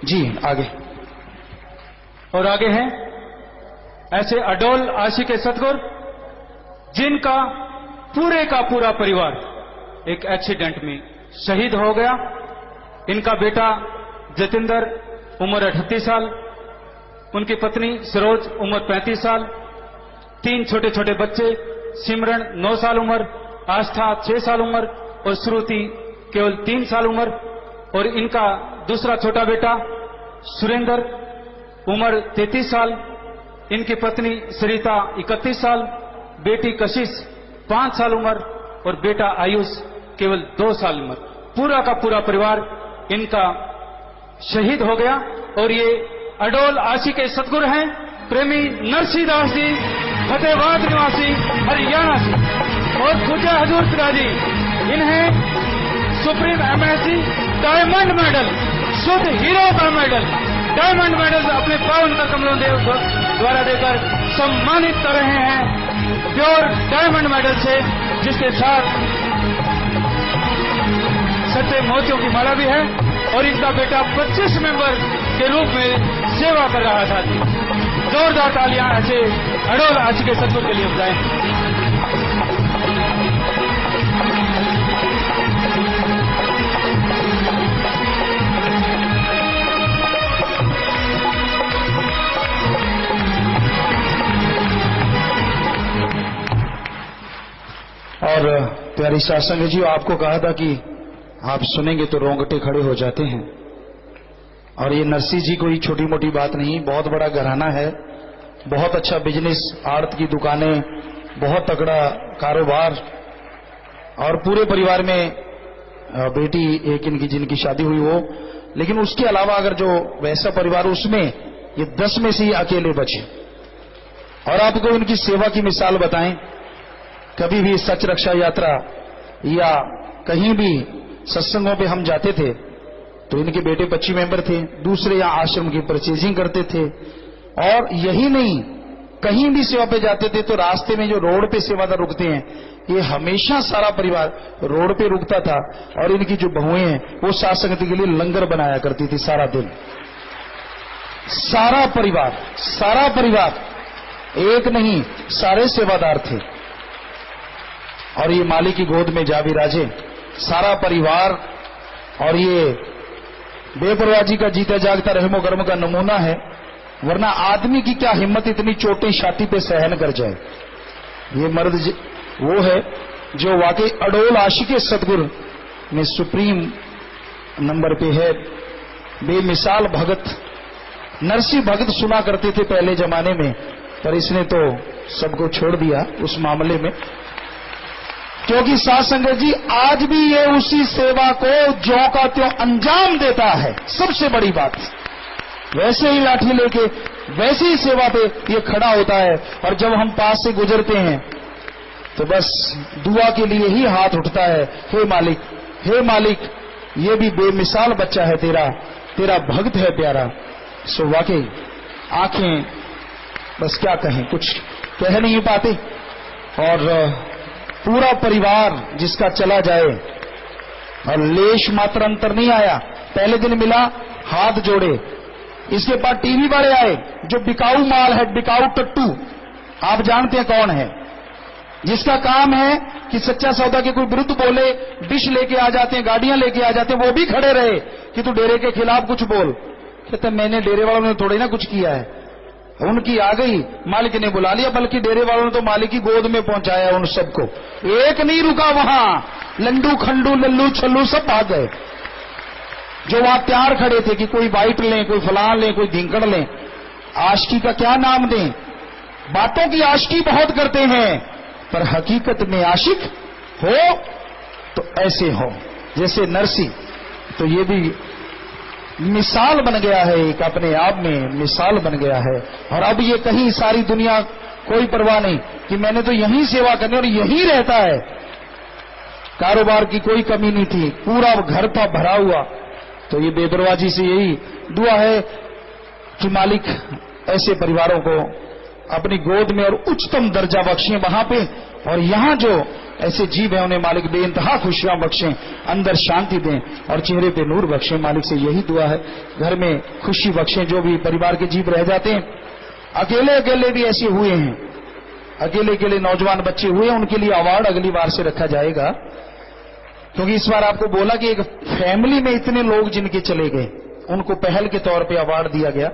जी आगे। और आगे हैं ऐसे अडोल आशिक सतगुर जिनका पूरे का पूरा परिवार एक एक्सीडेंट में शहीद हो गया। इनका बेटा जतिंदर उम्र 38 साल, उनकी पत्नी सरोज उम्र 35 साल, 3 छोटे छोटे बच्चे, सिमरन 9 साल उम्र, आस्था 6 साल उम्र और श्रुति केवल 3 साल उम्र। और इनका दूसरा छोटा बेटा सुरेंद्र उम्र 33 साल, इनकी पत्नी सरिता 31 साल, बेटी कशिश 5 साल उम्र और बेटा आयुष केवल 2 साल उम्र। पूरा का पूरा परिवार इनका शहीद हो गया। और ये अडोल आशिक सतगुर हैं प्रेमी नरसिंहदास जी, फतेहाबाद निवासी हरियाणा से। और पूजा हजूर पिताजी इन्हें सुप्रीम एमएससी डायमंड मेडल, शुद्ध हीरो का मेडल, डायमंड मेडल अपने पावन का कमलों देव द्वारा देकर सम्मानित कर रहे हैं प्योर डायमंड मेडल से, जिसके साथ सच्चे मोतियों की माला भी है। और इनका बेटा 25 मेंबर के रूप में सेवा कर रहा था। जोरदार तालियां ऐसे अडोल आशिक सतगुर के लिए बजाएं। और प्यारी सासंग जी, आपको कहा था कि आप सुनेंगे तो रोंगटे खड़े हो जाते हैं। और ये नरसिंह जी कोई छोटी मोटी बात नहीं, बहुत बड़ा घराना है, बहुत अच्छा बिजनेस, आड़त की दुकानें, बहुत तगड़ा कारोबार। और पूरे परिवार में बेटी एक इनकी जिनकी शादी हुई वो, लेकिन उसके अलावा अगर जो वैसा परिवार उसमें ये 10 में से ही अकेले बचे। और आपको इनकी सेवा की मिसाल बताएं, कभी भी सच रक्षा यात्रा या कहीं भी सत्संगों पे हम जाते थे तो इनके बेटे 25 मेंबर थे, दूसरे यहाँ आश्रम की परचेजिंग करते थे। और यही नहीं, कहीं भी सेवा पे जाते थे तो रास्ते में जो रोड पे सेवादार रुकते हैं, ये हमेशा सारा परिवार रोड पे रुकता था। और इनकी जो बहुएं हैं वो साथ संगति के लिए लंगर बनाया करती थी सारा दिन। सारा परिवार एक नहीं, सारे सेवादार थे। और ये मालिक की गोद में जा विराजे सारा परिवार। और ये बेपरवाही का जीता जागता रहमो कर्म का नमूना है। वरना आदमी की क्या हिम्मत इतनी चोटें छाती पे सहन कर जाए। ये मर्द वो है जो वाकई अडोल आशिक सतगुर में सुप्रीम नंबर पे है। बेमिसाल भगत, नरसिंह भगत सुना करते थे पहले जमाने में, पर इसने तो सबको छोड़ दिया उस मामले में। क्योंकि साथ संगत जी आज भी ये उसी सेवा को ज्यों का त्यों अंजाम देता है। सबसे बड़ी बात, वैसे ही लाठी लेके वैसे ही सेवा पे ये खड़ा होता है। और जब हम पास से गुजरते हैं तो बस दुआ के लिए ही हाथ उठता है, हे मालिक ये भी बेमिसाल बच्चा है तेरा भक्त है प्यारा। सो वाकई आंखें बस क्या कहें, कुछ कह नहीं पाते। और पूरा परिवार जिसका चला जाए और लेश मात्र अंतर नहीं आया। पहले दिन मिला, हाथ जोड़े, इसके बाद टीवी वाले आए जो बिकाऊ माल है, बिकाऊ टट्टू, आप जानते हैं कौन है, जिसका काम है कि सच्चा सौदा के कोई विरुद्ध बोले, डिश लेके आ जाते हैं, गाड़ियां लेके आ जाते हैं। वो भी खड़े रहे कि तू डेरे के खिलाफ कुछ बोल। कहते मैंने डेरे वालों ने थोड़ी ना कुछ किया है, उनकी आ गई, मालिक ने बुला लिया, बल्कि डेरे वालों ने तो मालिक की गोद में पहुंचाया उन सबको। एक नहीं रुका वहां, लंडू खंडू लल्लू छल्लू सब भाग गए। जो वहां तैयार खड़े थे कि कोई बाइट लें, कोई फलान लें, कोई धिंकड़ लें। आशिकी का क्या नाम दें, बातों की आशिकी बहुत करते हैं, पर हकीकत में आशिक हो तो ऐसे हो जैसे नरसिंह। तो ये भी मिसाल बन गया है, एक अपने आप में मिसाल बन गया है। और अब ये कहीं सारी दुनिया कोई परवाह नहीं कि मैंने तो यहीं सेवा करनी, और यहीं रहता है। कारोबार की कोई कमी नहीं थी, पूरा घर था भरा हुआ। तो ये बेपरवाही से यही दुआ है कि मालिक ऐसे परिवारों को अपनी गोद में और उच्चतम दर्जा बख्शिए वहां पे। और यहां जो ऐसे जीव है उन्हें मालिक बेइंतहा खुशियां बख्शें, अंदर शांति दें और चेहरे पे नूर बख्शें। मालिक से यही दुआ है, घर में खुशी बख्शें। जो भी परिवार के जीव रह जाते हैं, अकेले अकेले भी ऐसे हुए हैं, अकेले अकेले नौजवान बच्चे हुए हैं, उनके लिए अवार्ड अगली बार से रखा जाएगा, क्योंकि इस बार आपको बोला कि एक फैमिली में इतने लोग जिनके चले गए उनको पहल के तौर पे अवार्ड दिया गया।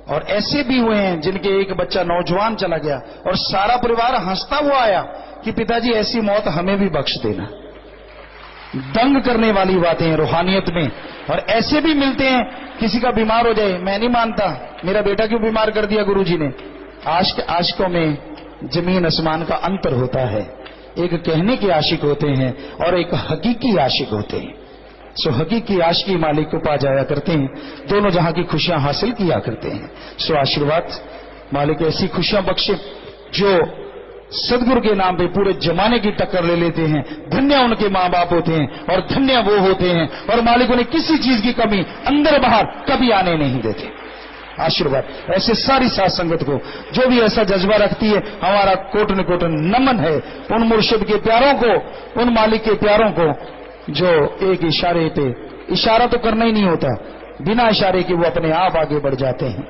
और ऐसे भी हुए हैं जिनके एक बच्चा नौजवान चला गया और सारा परिवार हंसता हुआ आया कि पिताजी ऐसी मौत हमें भी बख्श देना। दंग करने वाली बातें हैं रूहानियत में। और ऐसे भी मिलते हैं, किसी का बीमार हो जाए, मैं नहीं मानता मेरा बेटा क्यों बीमार कर दिया गुरुजी ने। आशिकों में जमीन आसमान का अंतर होता है। एक कहने के आशिक होते हैं और एक हकीकी आशिक होते हैं। सो हकीकी आशिकी मालिक को पा जाया करते हैं, दोनों जहां की खुशियां हासिल किया करते हैं। सो आशीर्वाद मालिक ऐसी खुशियां बख्शे जो सदगुरु के नाम पे पूरे जमाने की टक्कर ले लेते हैं। धन्य उनके माँ बाप होते हैं और धन्य वो होते हैं, और मालिक उन्हें किसी चीज की कमी अंदर बाहर कभी आने नहीं देते। आशीर्वाद ऐसे सारी साथ संगत को जो भी ऐसा जज्बा रखती है, हमारा कोटन कोटन नमन है उन मुर्शिद के प्यारों को, उन मालिक के प्यारों को जो एक इशारे पे, इशारा तो करना ही नहीं होता, बिना इशारे के वो अपने आप आगे बढ़ जाते हैं।